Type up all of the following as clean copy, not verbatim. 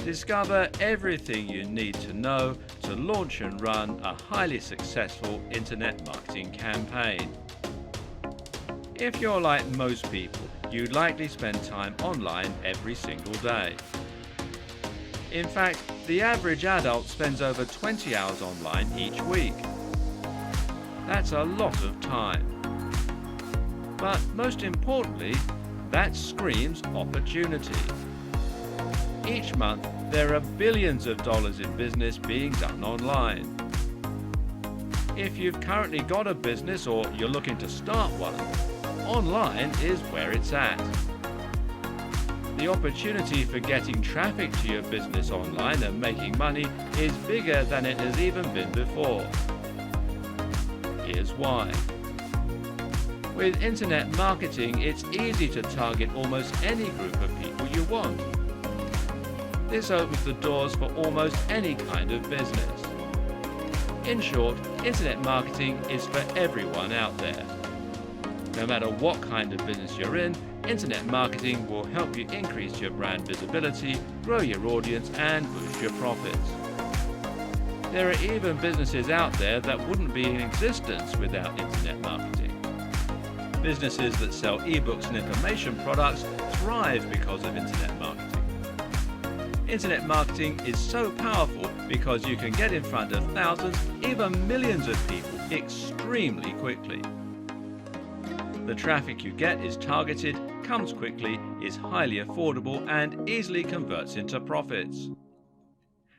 Discover everything you need to know to launch and run a highly successful internet marketing campaign. If you're like most people, you likely spend time online every single day. In fact, the average adult spends over 20 hours online each week. That's a lot of time. But most importantly, that screams opportunity. Each month, there are billions of dollars in business being done online. If you've currently got a business or you're looking to start one, online is where it's at. The opportunity for getting traffic to your business online and making money is bigger than it has even been before. Here's why. With internet marketing, it's easy to target almost any group of people you want. This opens the doors for almost any kind of business. In short, internet marketing is for everyone out there. No matter what kind of business you're in, internet marketing will help you increase your brand visibility, grow your audience, and boost your profits. There are even businesses out there that wouldn't be in existence without internet marketing. Businesses that sell ebooks and information products thrive because of internet marketing. Internet marketing is so powerful because you can get in front of thousands, even millions of people extremely quickly. The traffic you get is targeted, comes quickly, is highly affordable, and easily converts into profits.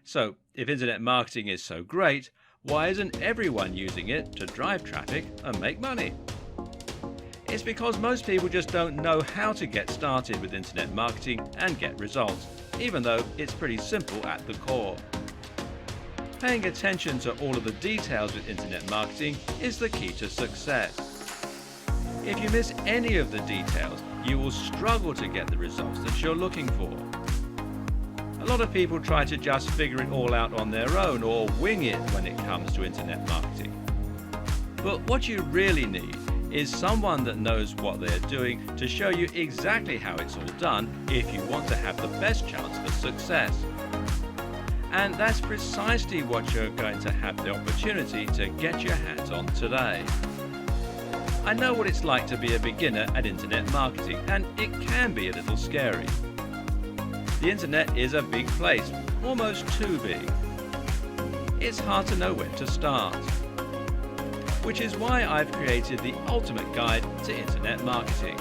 So, if internet marketing is so great, why isn't everyone using it to drive traffic and make money? It's because most people just don't know how to get started with internet marketing and get results, even though it's pretty simple at the core. Paying attention to all of the details with internet marketing is the key to success. If you miss any of the details, you will struggle to get the results that you're looking for. A lot of people try to just figure it all out on their own or wing it when it comes to internet marketing. But what you really need is someone that knows what they're doing to show you exactly how it's all done if you want to have the best chance for success. And that's precisely what you're going to have the opportunity to get your hands on today. I know what it's like to be a beginner at internet marketing, and it can be a little scary. The internet is a big place, almost too big. It's hard to know when to start. Which is why I've created the ultimate guide to internet marketing.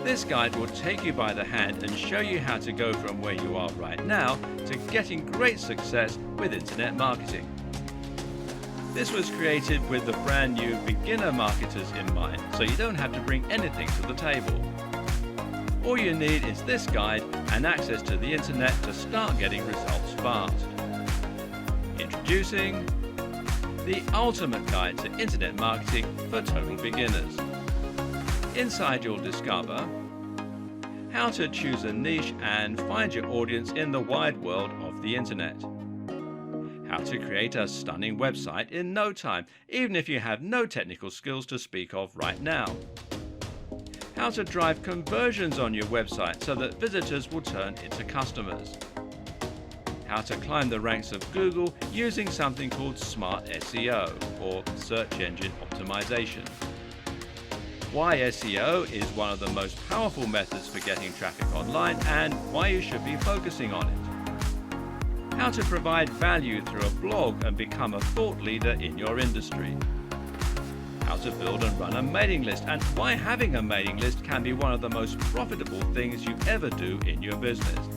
This guide will take you by the hand and show you how to go from where you are right now to getting great success with internet marketing. This was created with the brand new beginner marketers in mind, so you don't have to bring anything to the table. All you need is this guide and access to the internet to start getting results fast. Introducing the ultimate guide to internet marketing for total beginners. Inside you'll discover how to choose a niche and find your audience in the wide world of the internet. How to create a stunning website in no time, even if you have no technical skills to speak of right now. How to drive conversions on your website so that visitors will turn into customers. How to climb the ranks of Google using something called smart SEO, or search engine optimization. Why SEO is one of the most powerful methods for getting traffic online and why you should be focusing on it. How to provide value through a blog and become a thought leader in your industry. How to build and run a mailing list and why having a mailing list can be one of the most profitable things you ever do in your business.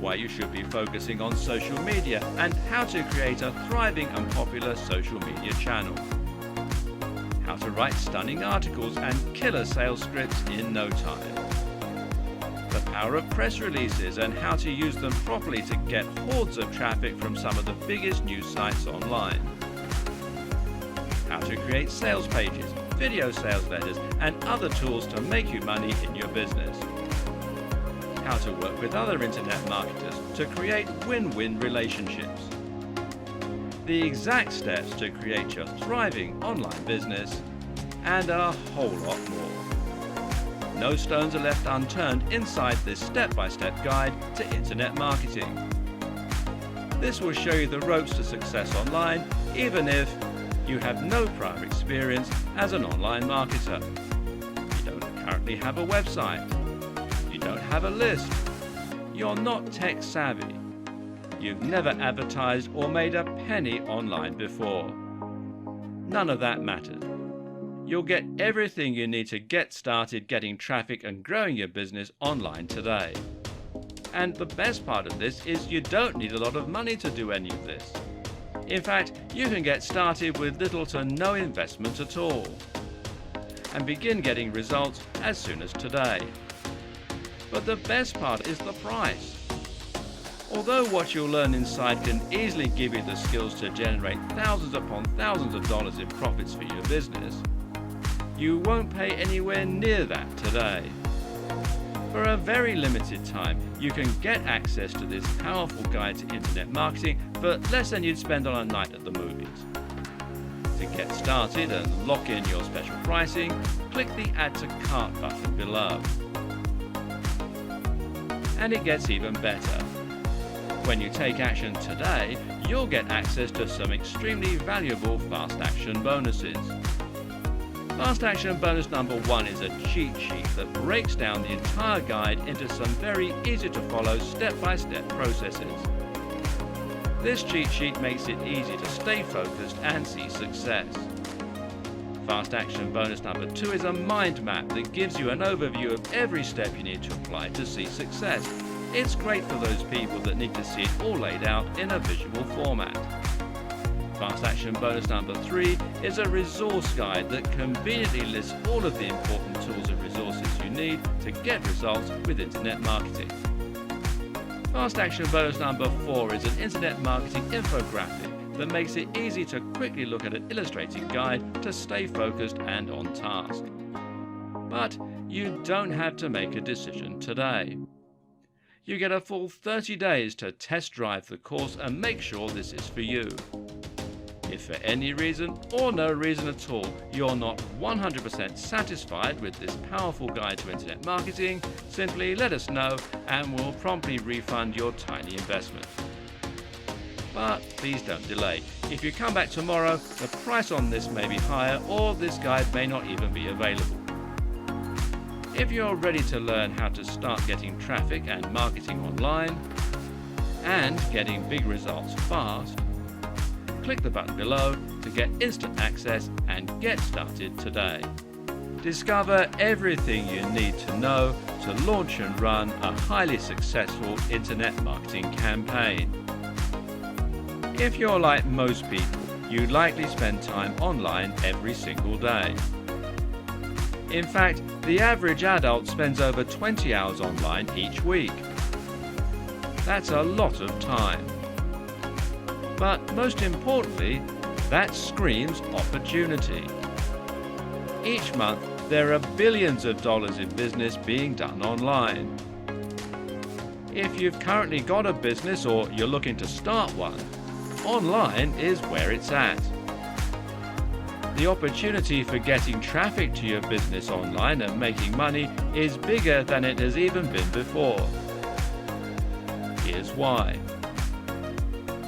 Why you should be focusing on social media and how to create a thriving and popular social media channel. How to write stunning articles and killer sales scripts in no time. The power of press releases and how to use them properly to get hordes of traffic from some of the biggest news sites online. How to create sales pages, video sales letters, and other tools to make you money in your business. How to work with other internet marketers to create win-win relationships. The exact steps to create your thriving online business, and a whole lot more. no stones are left unturned inside this step-by-step guide to internet marketing. This will show you the ropes to success online, even if you have no prior experience as an online marketer. You don't currently have a website. You don't have a list. You're not tech savvy. You've never advertised or made a penny online before. None of that matters. You'll get everything you need to get started getting traffic and growing your business online today. And the best part of this is you don't need a lot of money to do any of this. In fact, you can get started with little to no investment at all and begin getting results as soon as today. But the best part is the price. Although what you'll learn inside can easily give you the skills to generate thousands upon thousands of dollars in profits for your business, you won't pay anywhere near that today. For a very limited time, you can get access to this powerful guide to internet marketing for less than you'd spend on a night at the movies. To get started and lock in your special pricing, click the Add to Cart button below. And it gets even better. When you take action today, you'll get access to some extremely valuable fast action bonuses. Fast action bonus number 1 is a cheat sheet that breaks down the entire guide into some very easy to follow step-by-step processes. This cheat sheet makes it easy to stay focused and see success. Fast action bonus number 2 is a mind map that gives you an overview of every step you need to apply to see success. It's great for those people that need to see it all laid out in a visual format. Fast action bonus number 3 is a resource guide that conveniently lists all of the important tools and resources you need to get results with internet marketing. Fast action bonus number 4 is an internet marketing infographic that makes it easy to quickly look at an illustrated guide to stay focused and on task. But you don't have to make a decision today. You get a full 30 days to test drive the course and make sure this is for you. If for any reason or no reason at all you're not 100% satisfied with this powerful guide to internet marketing, simply let us know and we'll promptly refund your tiny investment. But please don't delay. If you come back tomorrow, the price on this may be higher or this guide may not even be available. If you're ready to learn how to start getting traffic and marketing online and getting big results fast, click the button below to get instant access and get started today. Discover everything you need to know to launch and run a highly successful internet marketing campaign. If you're like most people, you likely spend time online every single day. In fact, the average adult spends over 20 hours online each week. That's a lot of time. But most importantly, that screams opportunity. Each month, there are billions of dollars in business being done online. If you've currently got a business or you're looking to start one, online is where it's at. The opportunity for getting traffic to your business online and making money is bigger than it has even been before. Here's why.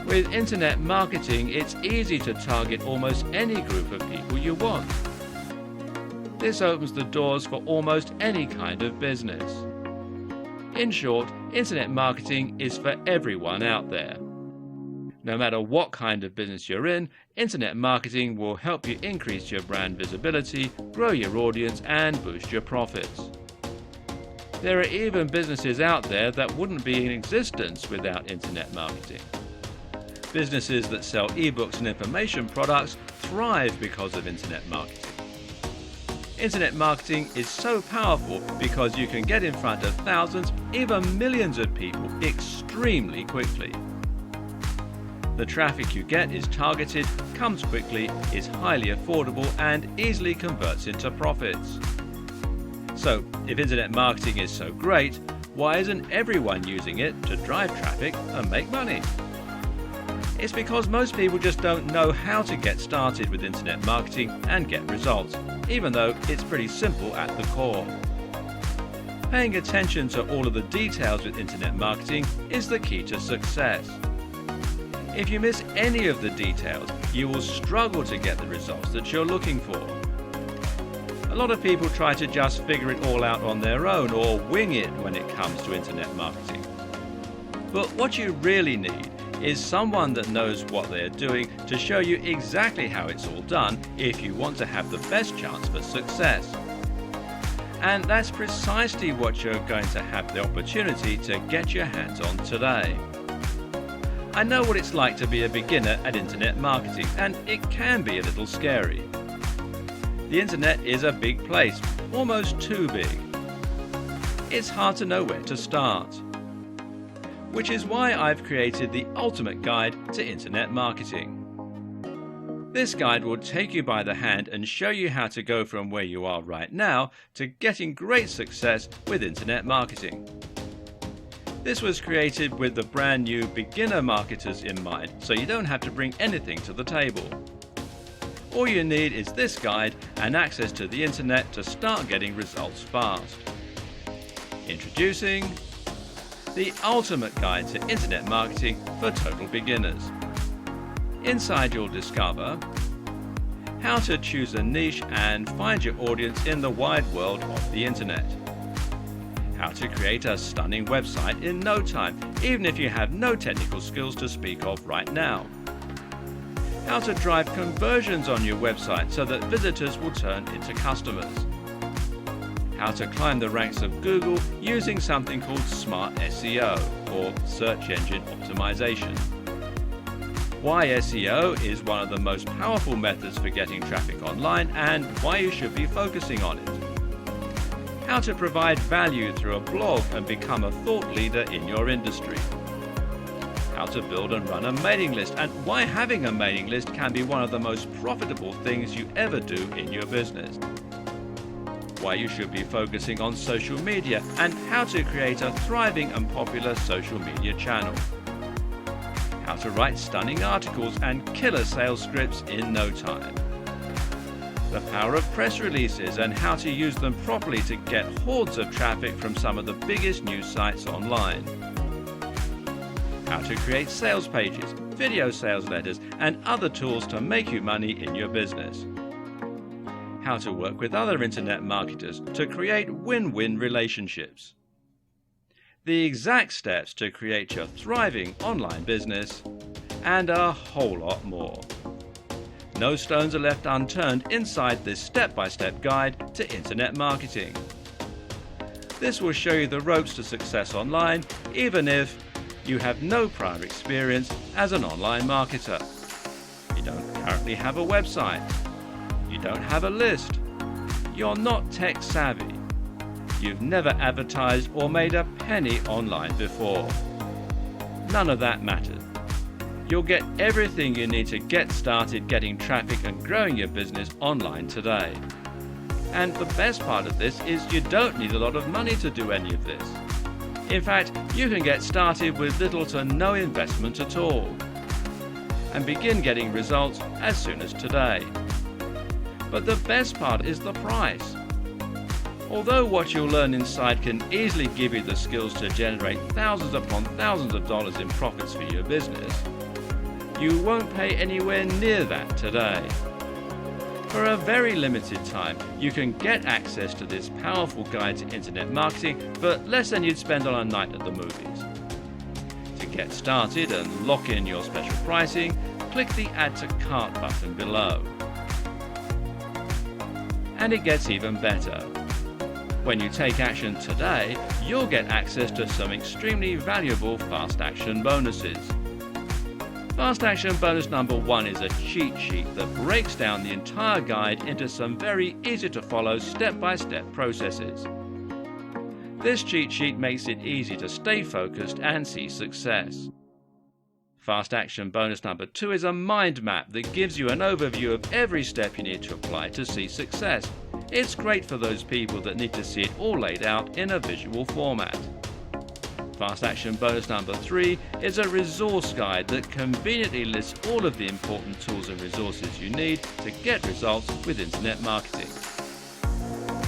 With internet marketing, it's easy to target almost any group of people you want. This opens the doors for almost any kind of business. In short, internet marketing is for everyone out there. No matter what kind of business you're in, internet marketing will help you increase your brand visibility, grow your audience, and boost your profits. There are even businesses out there that wouldn't be in existence without internet marketing. Businesses that sell ebooks and information products thrive because of internet marketing. Internet marketing is so powerful because you can get in front of thousands, even millions of people extremely quickly. The traffic you get is targeted, comes quickly, is highly affordable, and easily converts into profits. So, if internet marketing is so great, why isn't everyone using it to drive traffic and make money? It's because most people just don't know how to get started with internet marketing and get results, even though it's pretty simple at the core. Paying attention to all of the details with internet marketing is the key to success. If you miss any of the details, you will struggle to get the results that you're looking for. A lot of people try to just figure it all out on their own or wing it when it comes to internet marketing. But what you really need is someone that knows what they're doing to show you exactly how it's all done if you want to have the best chance for success. And that's precisely what you're going to have the opportunity to get your hands on today. I know what it's like to be a beginner at internet marketing, and it can be a little scary. The internet is a big place, almost too big. It's hard to know where to start. Which is why I've created the ultimate guide to internet marketing. This guide will take you by the hand and show you how to go from where you are right now to getting great success with internet marketing. This was created with the brand new beginner marketers in mind, so you don't have to bring anything to the table. All you need is this guide and access to the internet to start getting results fast. Introducing the ultimate guide to internet marketing for total beginners. Inside you'll discover how to choose a niche and find your audience in the wide world of the internet. How to create a stunning website in no time, even if you have no technical skills to speak of right now. How to drive conversions on your website so that visitors will turn into customers. How to climb the ranks of Google using something called smart SEO, or search engine optimization. Why SEO is one of the most powerful methods for getting traffic online and why you should be focusing on it. How to provide value through a blog and become a thought leader in your industry. How to build and run a mailing list and why having a mailing list can be one of the most profitable things you ever do in your business. Why you should be focusing on social media and how to create a thriving and popular social media channel. How to write stunning articles and killer sales scripts in no time. The power of press releases and how to use them properly to get hordes of traffic from some of the biggest news sites online. How to create sales pages, video sales letters, and other tools to make you money in your business. How to work with other internet marketers to create win-win relationships. The exact steps to create your thriving online business, and a whole lot more. No stones are left unturned inside this step-by-step guide to internet marketing. This will show you the ropes to success online, even if you have no prior experience as an online marketer. You don't currently have a website. You don't have a list. You're not tech savvy. You've never advertised or made a penny online before. None of that matters. You'll get everything you need to get started getting traffic and growing your business online today. And the best part of this is you don't need a lot of money to do any of this. In fact, you can get started with little to no investment at all and begin getting results as soon as today. But the best part is the price. Although what you'll learn inside can easily give you the skills to generate thousands upon thousands of dollars in profits for your business, you won't pay anywhere near that today. For a very limited time, you can get access to this powerful guide to internet marketing for less than you'd spend on a night at the movies. To get started and lock in your special pricing, click the Add to Cart button below. And it gets even better. When you take action today, you'll get access to some extremely valuable fast action bonuses. Fast action bonus number 1 is a cheat sheet that breaks down the entire guide into some very easy to follow step-by-step processes. This cheat sheet makes it easy to stay focused and see success. Fast action bonus number 2 is a mind map that gives you an overview of every step you need to apply to see success. It's great for those people that need to see it all laid out in a visual format. Fast action bonus number 3 is a resource guide that conveniently lists all of the important tools and resources you need to get results with internet marketing.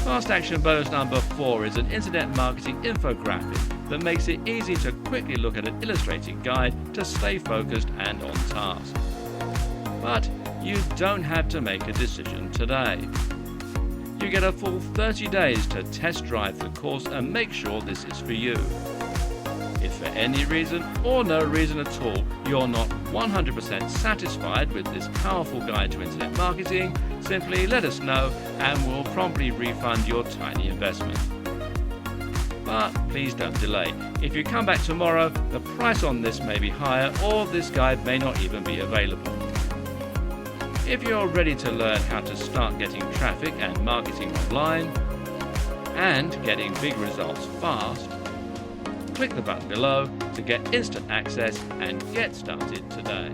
Fast action bonus number 4 is an internet marketing infographic that makes it easy to quickly look at an illustrated guide to stay focused and on task. But you don't have to make a decision today. You get a full 30 days to test drive the course and make sure this is for you. If for any reason or no reason at all you're not 100% satisfied with this powerful guide to internet marketing, simply let us know and we'll promptly refund your tiny investment. But please don't delay. If you come back tomorrow, the price on this may be higher or this guide may not even be available. If you're ready to learn how to start getting traffic and marketing online and getting big results fast, click the button below to get instant access and get started today.